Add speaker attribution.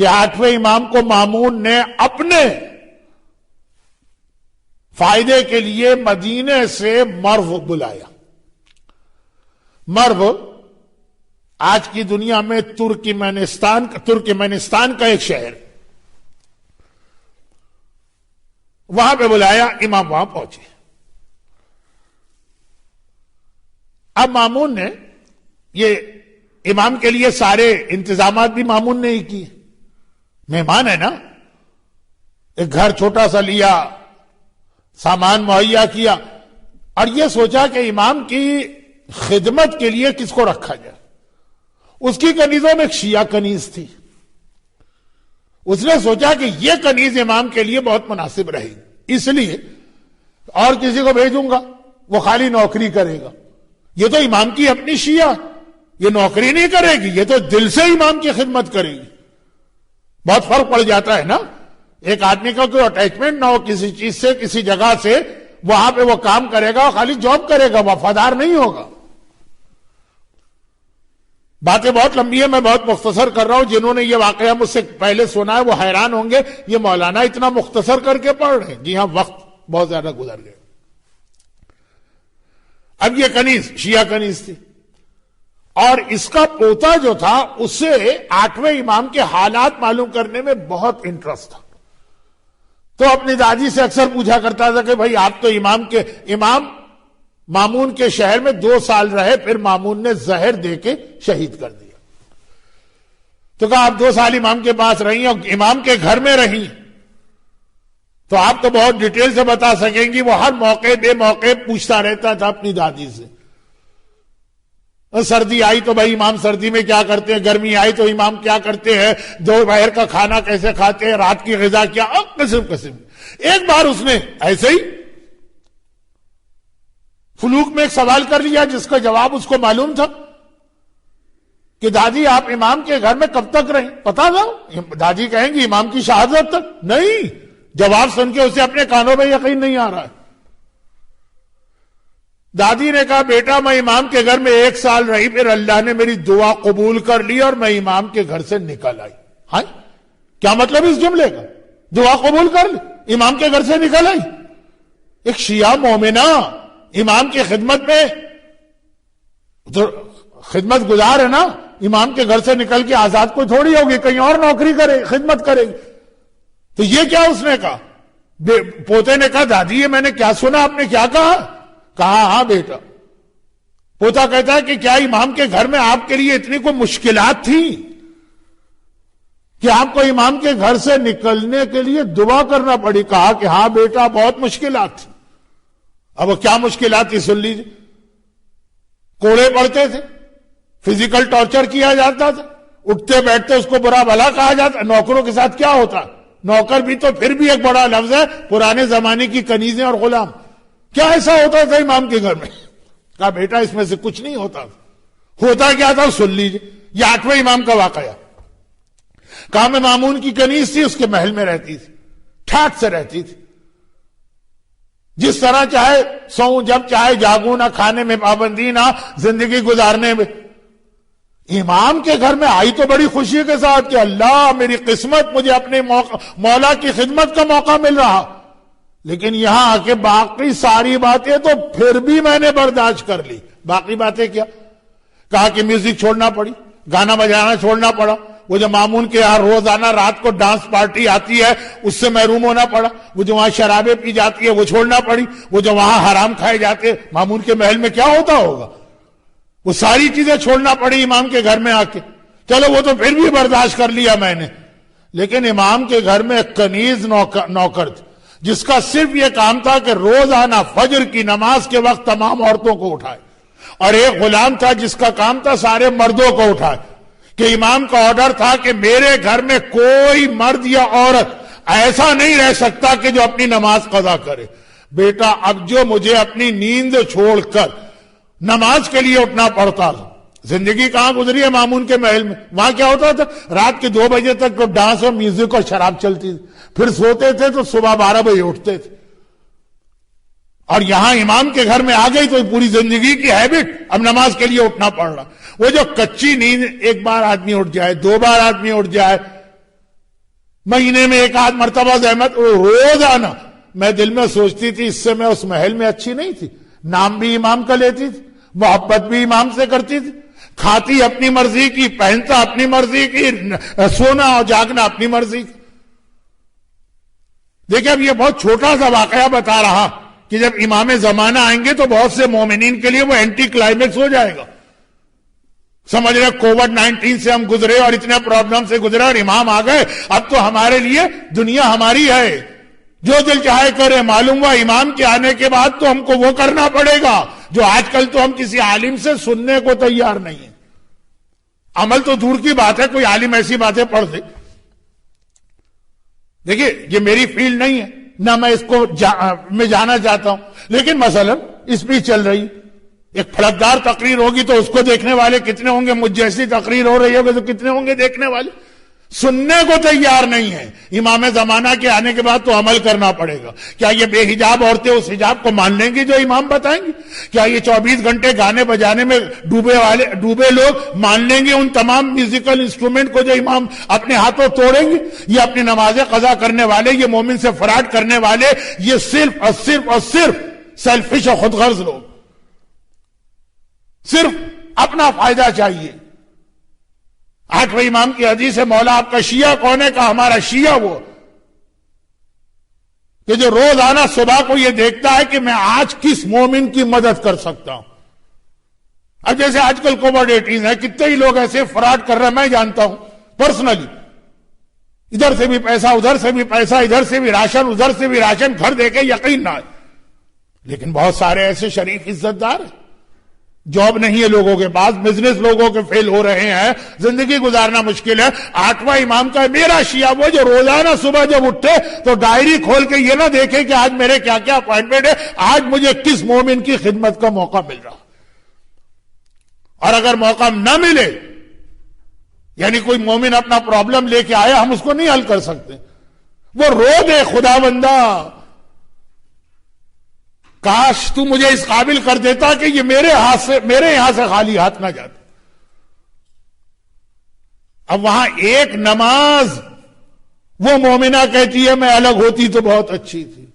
Speaker 1: کہ 8ویں امام کو مامون نے اپنے فائدے کے لیے مدینے سے مرو بلایا. مرو آج کی دنیا میں ترکمانستان کا ایک شہر، وہاں پہ بلایا. امام وہاں پہنچے. اب مامون نے یہ امام کے لیے سارے انتظامات بھی مامون نے ہی کیے. مہمان ہے نا، ایک گھر چھوٹا سا لیا، سامان مہیا کیا، اور یہ سوچا کہ امام کی خدمت کے لیے کس کو رکھا جائے. اس کی کنیزوں میں ایک شیعہ کنیز تھی. اس نے سوچا کہ یہ کنیز امام کے لیے بہت مناسب رہے گی، اس لیے اور کسی کو بھیجوں گا، وہ خالی نوکری کرے گا. یہ تو امام کی اپنی شیعہ، یہ نوکری نہیں کرے گی، یہ تو دل سے امام کی خدمت کرے گی. بہت فرق پڑ جاتا ہے نا. ایک آدمی کا کوئی اٹیچمنٹ نہ ہو کسی چیز سے، کسی جگہ سے، وہاں پہ وہ کام کرے گا، خالی جاب کرے گا، وفادار نہیں ہوگا. باتیں بہت لمبی ہیں، میں بہت مختصر کر رہا ہوں. جنہوں نے یہ واقعہ مجھ سے پہلے سنا ہے وہ حیران ہوں گے، یہ مولانا اتنا مختصر کر کے پڑھ رہے ہیں. جی ہاں، وقت بہت زیادہ گزر گئے. اب یہ کنیز شیعہ کنیز تھی، اور اس کا پوتا جو تھا اسے 8ویں امام کے حالات معلوم کرنے میں بہت انٹرسٹ تھا. تو اپنی دادی سے اکثر پوچھا کرتا تھا کہ بھائی آپ تو امام مامون کے شہر میں 2 سال رہے، پھر مامون نے زہر دے کے شہید کر دیا. تو کہا آپ 2 سال امام کے پاس رہی اور امام کے گھر میں رہی، تو آپ تو بہت ڈیٹیل سے بتا سکیں گی. وہ ہر موقع بے موقع پوچھتا رہتا تھا اپنی دادی سے. سردی آئی تو بھائی امام سردی میں کیا کرتے ہیں، گرمی آئی تو امام کیا کرتے ہیں، دوپہر کا کھانا کیسے کھاتے ہیں، رات کی غذا کیا، قسم. ایک بار اس نے ایسے ہی فلوک میں ایک سوال کر لیا جس کا جواب اس کو معلوم تھا کہ دادی آپ امام کے گھر میں کب تک رہیں. پتا تھا دادی کہیں گی امام کی شہادت تک. نہیں، جواب سن کے اسے اپنے کانوں میں یقین نہیں آ رہا ہے. دادی نے کہا بیٹا میں امام کے گھر میں 1 سال رہی، پھر اللہ نے میری دعا قبول کر لی اور میں امام کے گھر سے نکل آئی. ہاں، کیا مطلب اس جملے کا؟ دعا قبول کر لی، امام کے گھر سے نکل آئی. ایک شیعہ مومنہ امام کی خدمت میں تو خدمت گزار ہے نا، امام کے گھر سے نکل کے آزاد کوئی تھوڑی ہوگی، کہیں اور نوکری کرے، خدمت کرے گی. تو یہ کیا اس نے کہا؟ پوتے نے کہا دادی یہ میں نے کیا سنا، آپ نے کیا کہا؟ کہا ہاں بیٹا. پوتا کہتا ہے کہ کیا امام کے گھر میں آپ کے لیے اتنی کوئی مشکلات تھی کہ آپ کو امام کے گھر سے نکلنے کے لیے دعا کرنا پڑی؟ کہا کہ ہاں بیٹا بہت مشکلات تھی. اب وہ کیا مشکلات تھی سن لیجیے. کوڑے پڑتے تھے، فزیکل ٹارچر کیا جاتا تھا، اٹھتے بیٹھتے اس کو برا بھلا کہا جاتا. نوکروں کے ساتھ کیا ہوتا؟ نوکر بھی تو پھر بھی ایک بڑا لفظ ہے، پرانے زمانے کی کنیزیں اور غلام. کیا ایسا ہوتا تھا امام کے گھر میں؟ کہا بیٹا اس میں سے کچھ نہیں ہوتا. ہوتا کیا تھا سن لیجیے. یہ 8ویں امام کا واقعہ. کہا میں مامون کی کنیز تھی، اس کے محل میں رہتی تھی، ٹھاٹ سے رہتی تھی، جس طرح چاہے سوؤں، جب چاہے جاگوں، نہ کھانے میں پابندی، نہ زندگی گزارنے میں. امام کے گھر میں آئی تو بڑی خوشی کے ساتھ کہ اللہ میری قسمت، مجھے اپنے مولا کی خدمت کا موقع مل رہا. لیکن یہاں آ کے باقی ساری باتیں تو پھر بھی میں نے برداشت کر لی. باقی باتیں کیا؟ کہا کہ میوزک چھوڑنا پڑی، گانا بجانا چھوڑنا پڑا. وہ جو مامون کے یہاں روزانہ رات کو ڈانس پارٹی آتی ہے اس سے محروم ہونا پڑا. وہ جو وہاں شرابیں پی جاتی ہے وہ چھوڑنا پڑی. وہ جو وہاں حرام کھائے جاتے ہیں، مامون کے محل میں کیا ہوتا ہوگا، وہ ساری چیزیں چھوڑنا پڑی امام کے گھر میں آ کے. چلو وہ تو پھر بھی برداشت کر لیا میں نے. لیکن امام کے گھر میں ایک کنیز نوکر تھی جس کا صرف یہ کام تھا کہ روزانہ فجر کی نماز کے وقت تمام عورتوں کو اٹھائے، اور ایک غلام تھا جس کا کام تھا سارے مردوں کو اٹھائے. کہ امام کا آرڈر تھا کہ میرے گھر میں کوئی مرد یا عورت ایسا نہیں رہ سکتا کہ جو اپنی نماز قضا کرے. بیٹا اب جو مجھے اپنی نیند چھوڑ کر نماز کے لیے اٹھنا پڑتا تھا، زندگی کہاں گزری ہے مامون کے محل میں. وہاں کیا ہوتا تھا؟ رات کے 2 بجے تک ڈانس اور میوزک اور شراب چلتی تھی، پھر سوتے تھے تو صبح 12 بجے اٹھتے تھے. اور یہاں امام کے گھر میں آ گئی تو پوری زندگی کی ہیبٹ، اب نماز کے لیے اٹھنا پڑ رہا. وہ جو کچی نیند، ایک بار آدمی اٹھ جائے، 2 بار آدمی اٹھ جائے، مہینے میں ایک آدھ مرتبہ زحمت روزانہ. میں دل میں سوچتی تھی اس سے میں اس محل میں اچھی نہیں تھی. نام بھی امام کا لیتی تھی, محبت بھی امام سے کرتی تھی, کھاتی اپنی مرضی کی, پہنتا اپنی مرضی کی, سونا اور جاگنا اپنی مرضی کی. دیکھیں اب یہ بہت چھوٹا سا واقعہ بتا رہا کہ جب امام زمانہ آئیں گے تو بہت سے مومنین کے لیے وہ اینٹی کلائمیکس ہو جائے گا. سمجھ رہے کووڈ-19 سے ہم گزرے اور اتنے پرابلم سے گزرے اور امام آ گئے, اب تو ہمارے لیے دنیا ہماری ہے, جو دل چاہے کرے. معلوم ہوا امام کے آنے کے بعد تو ہم کو وہ کرنا پڑے گا جو آج کل تو ہم کسی عالم سے سننے کو تیار نہیں ہیں. عمل تو دور کی بات ہے, کوئی عالم ایسی باتیں پڑھ دے. دیکھیے یہ میری فیلڈ نہیں ہے, نہ میں اس کو میں جانا چاہتا ہوں, لیکن مثلا اسپیچ چل رہی, ایک پھلکدار تقریر ہوگی تو اس کو دیکھنے والے کتنے ہوں گے, مجھ جیسی تقریر ہو رہی ہوگی تو کتنے ہوں گے دیکھنے والے. سننے کو تیار نہیں ہے. امام زمانہ کے آنے کے بعد تو عمل کرنا پڑے گا. کیا یہ بے حجاب عورتیں اس حجاب کو مان لیں گی جو امام بتائیں گے؟ کیا یہ 24 گھنٹے گانے بجانے میں ڈوبے لوگ مان لیں گے ان تمام میوزیکل انسٹرومنٹ کو جو امام اپنے ہاتھوں توڑیں گے؟ یہ اپنی نمازیں قضا کرنے والے, یہ مومن سے فراڈ کرنے والے, یہ صرف اور صرف اور صرف سیلفش اور خود غرض لوگ, صرف اپنا فائدہ چاہیے. 8ویں امام کی حدیث ہے, مولا آپ کا شیعہ کون ہے؟ کہ ہمارا شیعہ وہ کہ جو روزانہ صبح کو یہ دیکھتا ہے کہ میں آج کس مومن کی مدد کر سکتا ہوں. اب جیسے آج کل کووڈ-18 ہے, کتنے ہی لوگ ایسے فراڈ کر رہے ہیں, میں جانتا ہوں پرسنلی. ادھر سے بھی پیسہ, ادھر سے بھی پیسہ, ادھر سے بھی راشن, ادھر سے بھی راشن, گھر دے کے یقین نہ ہے. لیکن بہت سارے ایسے شریف عزت دار ہیں, جاب نہیں ہے لوگوں کے پاس, بزنس لوگوں کے فیل ہو رہے ہیں, زندگی گزارنا مشکل ہے. 8واں امام کا میرا شیعہ وہ جو روزانہ صبح جب اٹھے تو ڈائری کھول کے یہ نہ دیکھے کہ آج میرے کیا کیا اپوائنٹمنٹ ہے, آج مجھے کس مومن کی خدمت کا موقع مل رہا. اور اگر موقع نہ ملے, یعنی کوئی مومن اپنا پرابلم لے کے آیا, ہم اس کو نہیں حل کر سکتے, وہ رو دے خدا بندہ کاش تو مجھے اس قابل کر دیتا کہ یہ میرے یہاں سے خالی ہاتھ نہ جاتا. اب وہاں ایک نماز وہ مومنہ کہتی ہے میں الگ ہوتی تو بہت اچھی تھی.